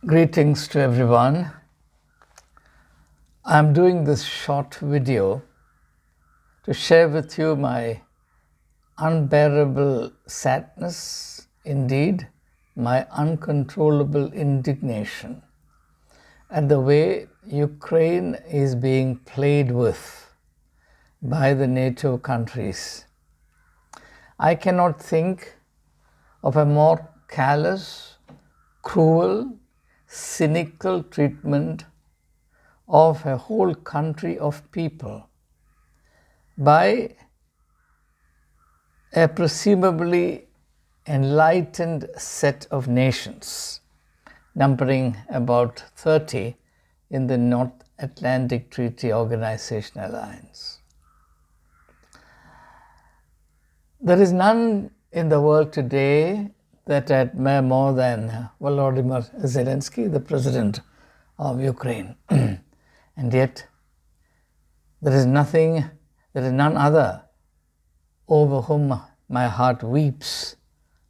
Greetings to everyone. I'm doing this short video to share with you my unbearable sadness, indeed, my uncontrollable indignation at the way Ukraine is being played with by the NATO countries. I cannot think of a more callous, cruel, cynical treatment of a whole country of people by a presumably enlightened set of nations, numbering about 30 in the North Atlantic Treaty Organization Alliance. There is none in the world today that admire more than Volodymyr Zelensky, the president of Ukraine. And yet, there is none other over whom my heart weeps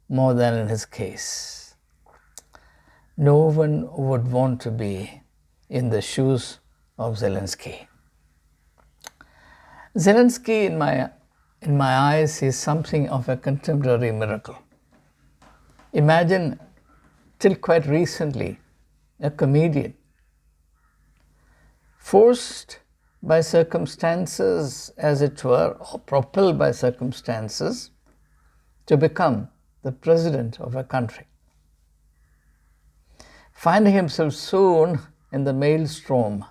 more than in his case. No one would want to be in the shoes of Zelensky. Zelensky, in my eyes, is something of a contemporary miracle. Imagine, till quite recently, a comedian forced by circumstances, as it were, or propelled by circumstances, to become the president of a country, finding himself soon in the maelstrom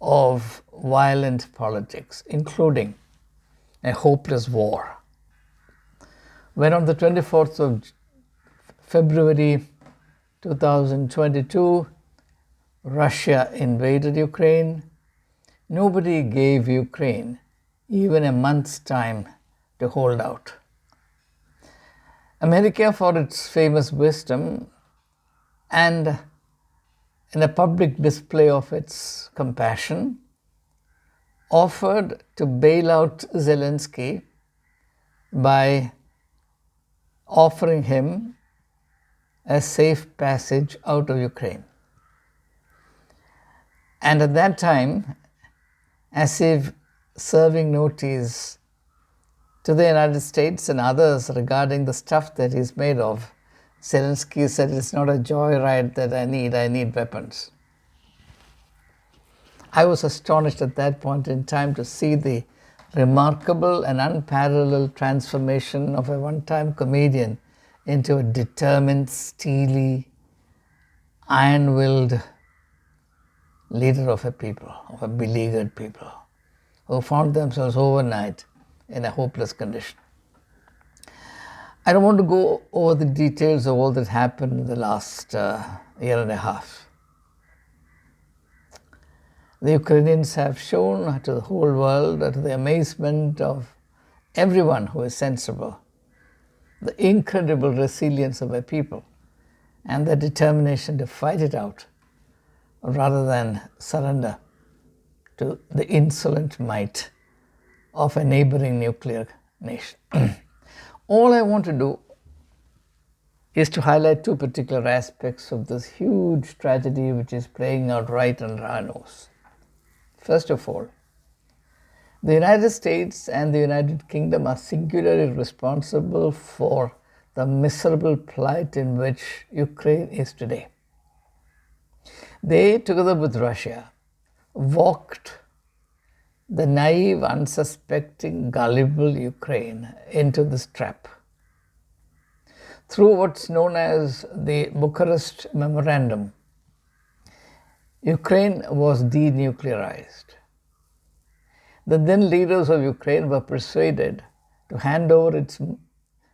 of violent politics, including a hopeless war. When on the 24th of February 2022, Russia invaded Ukraine, nobody gave Ukraine even a month's time to hold out. America, for its famous wisdom and in a public display of its compassion, offered to bail out Zelensky by offering him a safe passage out of Ukraine. And at that time, as if serving notice to the United States and others regarding the stuff that he's made of, Zelensky said, "It's not a joyride that I need weapons." I was astonished at that point in time to see the remarkable and unparalleled transformation of a one-time comedian into a determined, steely, iron-willed leader of a people, of a beleaguered people, who found themselves overnight in a hopeless condition. I don't want to go over the details of all that happened in the last year and a half. The Ukrainians have shown to the whole world, to the amazement of everyone who is sensible, the incredible resilience of a people and the determination to fight it out rather than surrender to the insolent might of a neighboring nuclear nation. All I want to do is to highlight two particular aspects of this huge tragedy which is playing out right under our nose. First of all, the United States and the United Kingdom are singularly responsible for the miserable plight in which Ukraine is today. They, together with Russia, walked the naive, unsuspecting, gullible Ukraine into this trap. Through what's known as the Bucharest Memorandum, Ukraine was denuclearized. The then leaders of Ukraine were persuaded to hand over its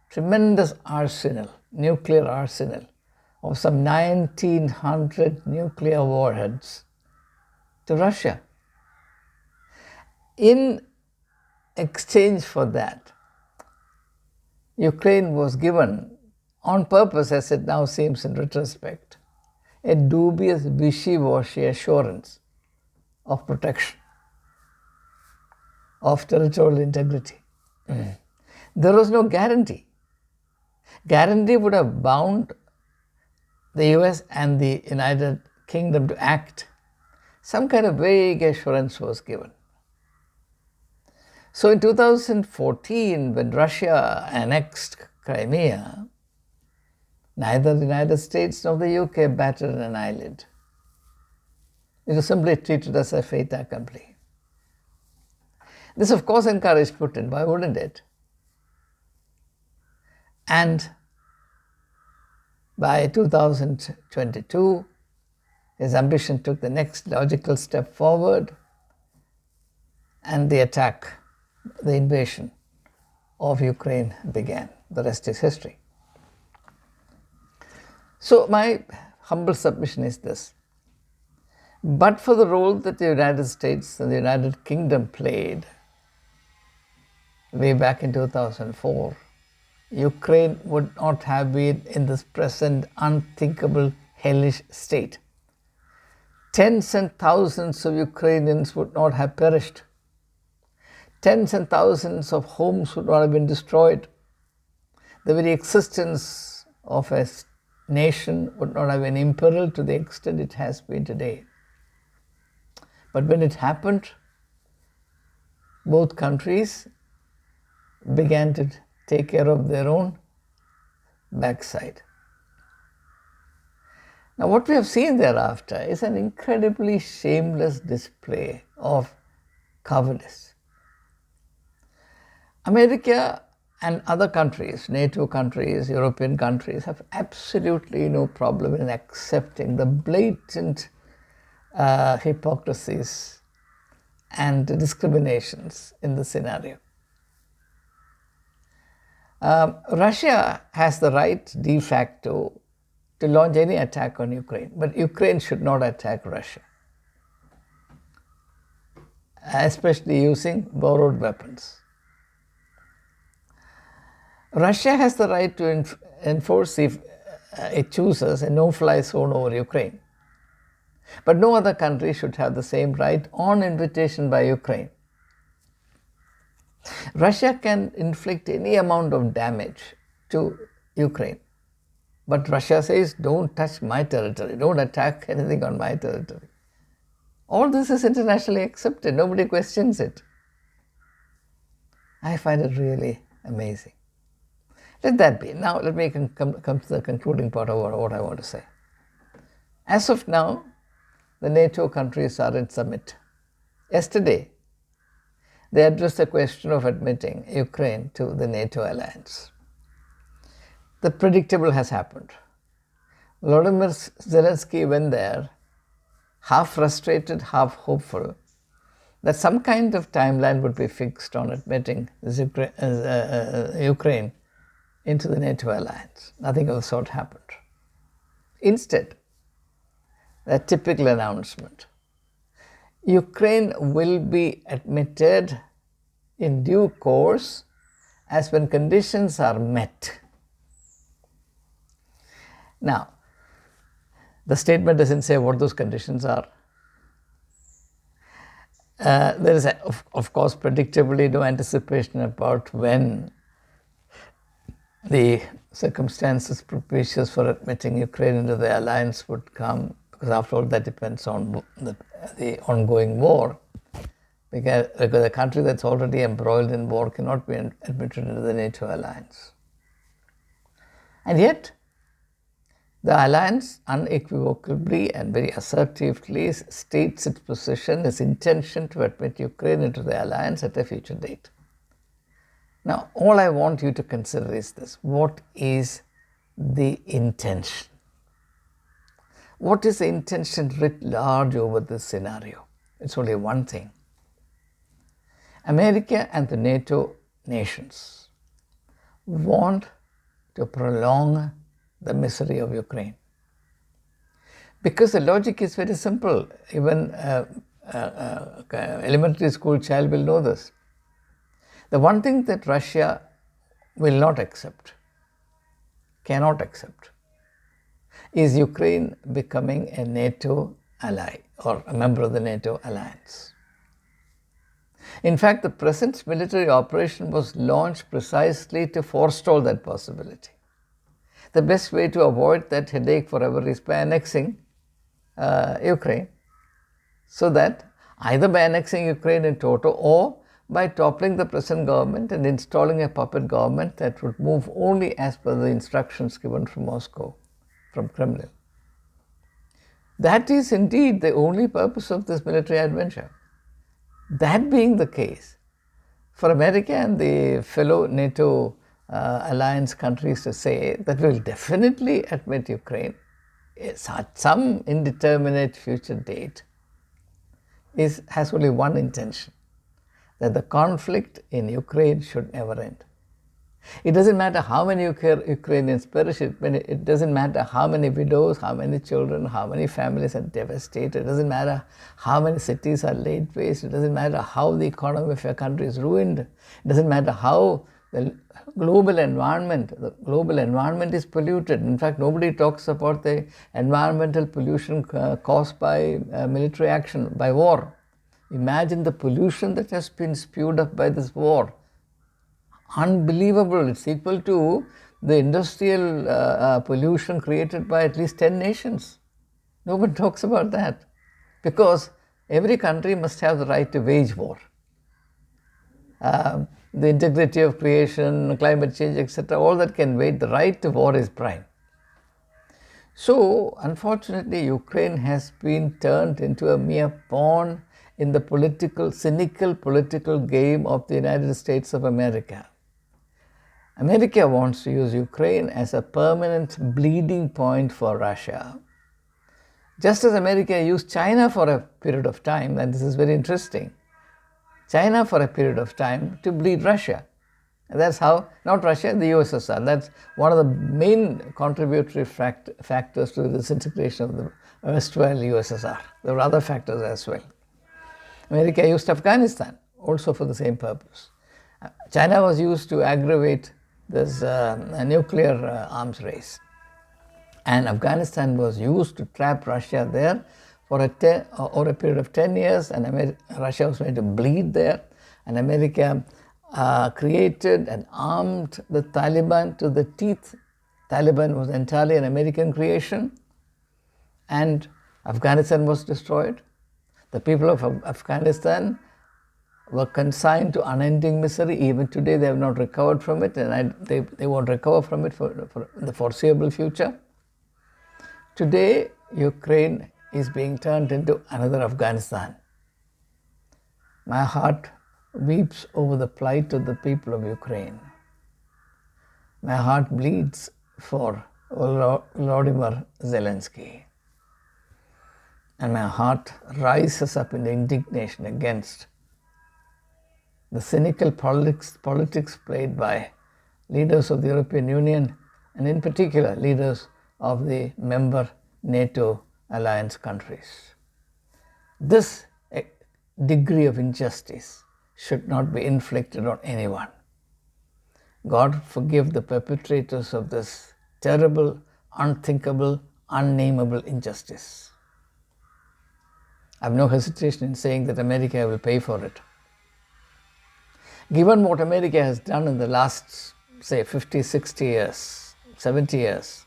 tremendous arsenal, nuclear arsenal, of some 1,900 nuclear warheads to Russia. In exchange for that, Ukraine was given, on purpose as it now seems in retrospect, a dubious, wishy-washy assurance of protection, of territorial integrity. There was no guarantee. Guarantee would have bound the US and the United Kingdom to act, some kind of vague assurance was given. So in 2014, when Russia annexed Crimea, neither the United States nor the UK batted an eyelid. It was simply treated as a fait accompli. This, of course, encouraged Putin. Why wouldn't it? And by 2022, his ambition took the next logical step forward, and the attack, the invasion of Ukraine began. The rest is history. So my humble submission is this. But for the role that the United States and the United Kingdom played way back in 2004, Ukraine would not have been in this present unthinkable hellish state. Tens and thousands of Ukrainians would not have perished. Tens and thousands of homes would not have been destroyed. The very existence of a nation would not have been imperiled to the extent it has been today. But when it happened, both countries began to take care of their own backside. Now, what we have seen thereafter is an incredibly shameless display of cowardice. America and other countries, NATO countries, European countries, have absolutely no problem in accepting the blatant hypocrisies and discriminations in the scenario. Russia has the right de facto to launch any attack on Ukraine, but Ukraine should not attack Russia, especially using borrowed weapons. Russia has the right to enforce, if it chooses, a no-fly zone over Ukraine. But no other country should have the same right on invitation by Ukraine. Russia can inflict any amount of damage to Ukraine. But Russia says, don't touch my territory, don't attack anything on my territory. All this is internationally accepted, nobody questions it. I find it really amazing. Let that be. Now let me come to the concluding part of what I want to say. As of now, the NATO countries are in summit. Yesterday, they addressed the question of admitting Ukraine to the NATO alliance. The predictable has happened. Volodymyr Zelensky went there, half frustrated, half hopeful, that some kind of timeline would be fixed on admitting Ukraine into the NATO alliance. Nothing of the sort happened. Instead, a typical announcement. Ukraine will be admitted in due course as when conditions are met. Now, the statement doesn't say what those conditions are. There is, of course, predictably no anticipation about when the circumstances propitious for admitting Ukraine into the alliance would come, because after all that depends on the ongoing war, because a country that's already embroiled in war cannot be admitted into the NATO alliance. And yet, the alliance unequivocally and very assertively states its position, its intention to admit Ukraine into the alliance at a future date. Now, all I want you to consider is this. What is the intention? What is the intention writ large over this scenario? It's only one thing. America and the NATO nations want to prolong the misery of Ukraine. Because the logic is very simple. Even elementary school child will know this. The one thing that Russia will not accept, cannot accept, is Ukraine becoming a NATO ally or a member of the NATO alliance. In fact, the present military operation was launched precisely to forestall that possibility. The best way to avoid that headache forever is by annexing Ukraine, so that either by annexing Ukraine in toto or by toppling the present government and installing a puppet government that would move only as per the instructions given from Moscow, from Kremlin. That is indeed the only purpose of this military adventure. That being the case, for America and the fellow NATO alliance countries to say that we'll definitely admit Ukraine at some indeterminate future date has only one intention, that the conflict in Ukraine should never end. It doesn't matter how many Ukrainians perish, it doesn't matter how many widows, how many children, how many families are devastated, it doesn't matter how many cities are laid waste, it doesn't matter how the economy of a country is ruined, it doesn't matter how the global environment is polluted. In fact, nobody talks about the environmental pollution caused by military action, by war. Imagine the pollution that has been spewed up by this war. Unbelievable. It's equal to the industrial pollution created by at least 10 nations. Nobody talks about that, because every country must have the right to wage war. The integrity of creation, climate change, etc., all that can wait. The right to war is prime. So, unfortunately, Ukraine has been turned into a mere pawn in the cynical political game of the United States of America. America wants to use Ukraine as a permanent bleeding point for Russia. Just as America used China for a period of time, and this is very interesting, China for a period of time to bleed Russia. And that's how, not Russia, the USSR. That's one of the main contributory factors to the disintegration of the erstwhile USSR. There were other factors as well. America used Afghanistan also for the same purpose. China was used to aggravate this nuclear arms race. And Afghanistan was used to trap Russia there for a period of 10 years, and Russia was going to bleed there. And America created and armed the Taliban to the teeth. Taliban was entirely an American creation, and Afghanistan was destroyed. The people of Afghanistan were consigned to unending misery. Even today they have not recovered from it, and they won't recover from it for the foreseeable future. Today, Ukraine is being turned into another Afghanistan. My heart weeps over the plight of the people of Ukraine. My heart bleeds for Volodymyr Zelensky. And my heart rises up in indignation against the cynical politics played by leaders of the European Union, and in particular leaders of the member NATO alliance countries. This degree of injustice should not be inflicted on anyone. God forgive the perpetrators of this terrible, unthinkable, unnameable injustice. I have no hesitation in saying that America will pay for it. Given what America has done in the last, say, 50, 60 years, 70 years,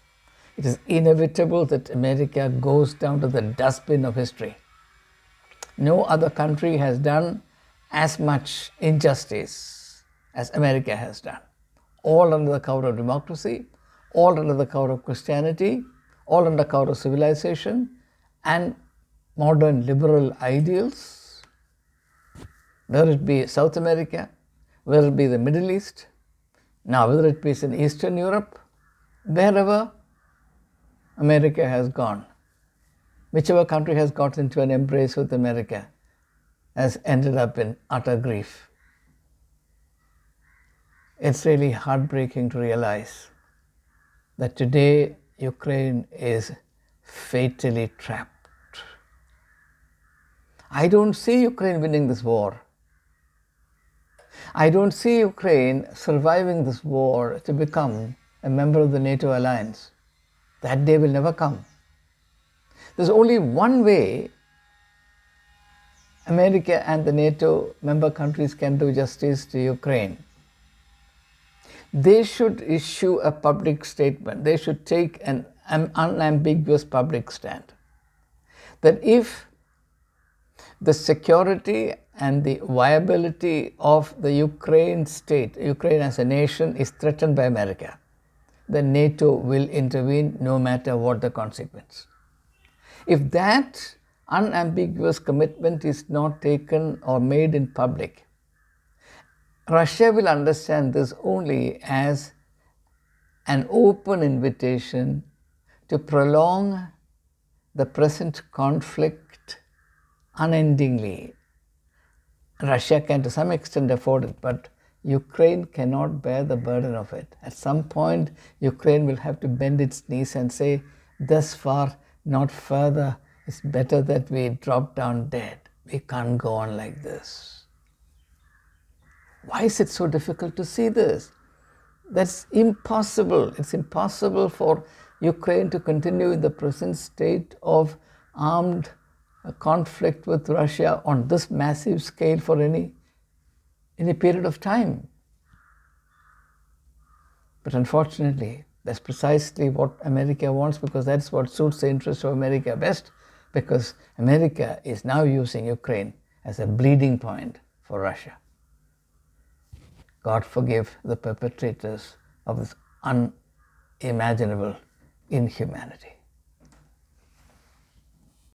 it is inevitable that America goes down to the dustbin of history. No other country has done as much injustice as America has done. All under the cover of democracy, all under the cover of Christianity, all under the cover of civilization and modern liberal ideals, whether it be South America, whether it be the Middle East, now whether it be in Eastern Europe, wherever America has gone, whichever country has got into an embrace with America has ended up in utter grief. It's really heartbreaking to realize that today Ukraine is fatally trapped. I don't see Ukraine winning this war. I don't see Ukraine surviving this war to become a member of the NATO alliance. That day will never come. There's only one way America and the NATO member countries can do justice to Ukraine. they should issue a public statement. They should take an unambiguous public stand that if the security and the viability of the Ukraine state, Ukraine as a nation, is threatened by America, then NATO will intervene no matter what the consequence. If that unambiguous commitment is not taken or made in public, Russia will understand this only as an open invitation to prolong the present conflict unendingly. Russia can to some extent afford it, but Ukraine cannot bear the burden of it. At some point, Ukraine will have to bend its knees and say, thus far, not further. It's better that we drop down dead. We can't go on like this. Why is it so difficult to see this? That's impossible. It's impossible for Ukraine to continue in the present state of armed conflict with Russia on this massive scale for any period of time. But unfortunately, that's precisely what America wants, because that's what suits the interests of America best, because America is now using Ukraine as a bleeding point for Russia. God forgive the perpetrators of this unimaginable inhumanity.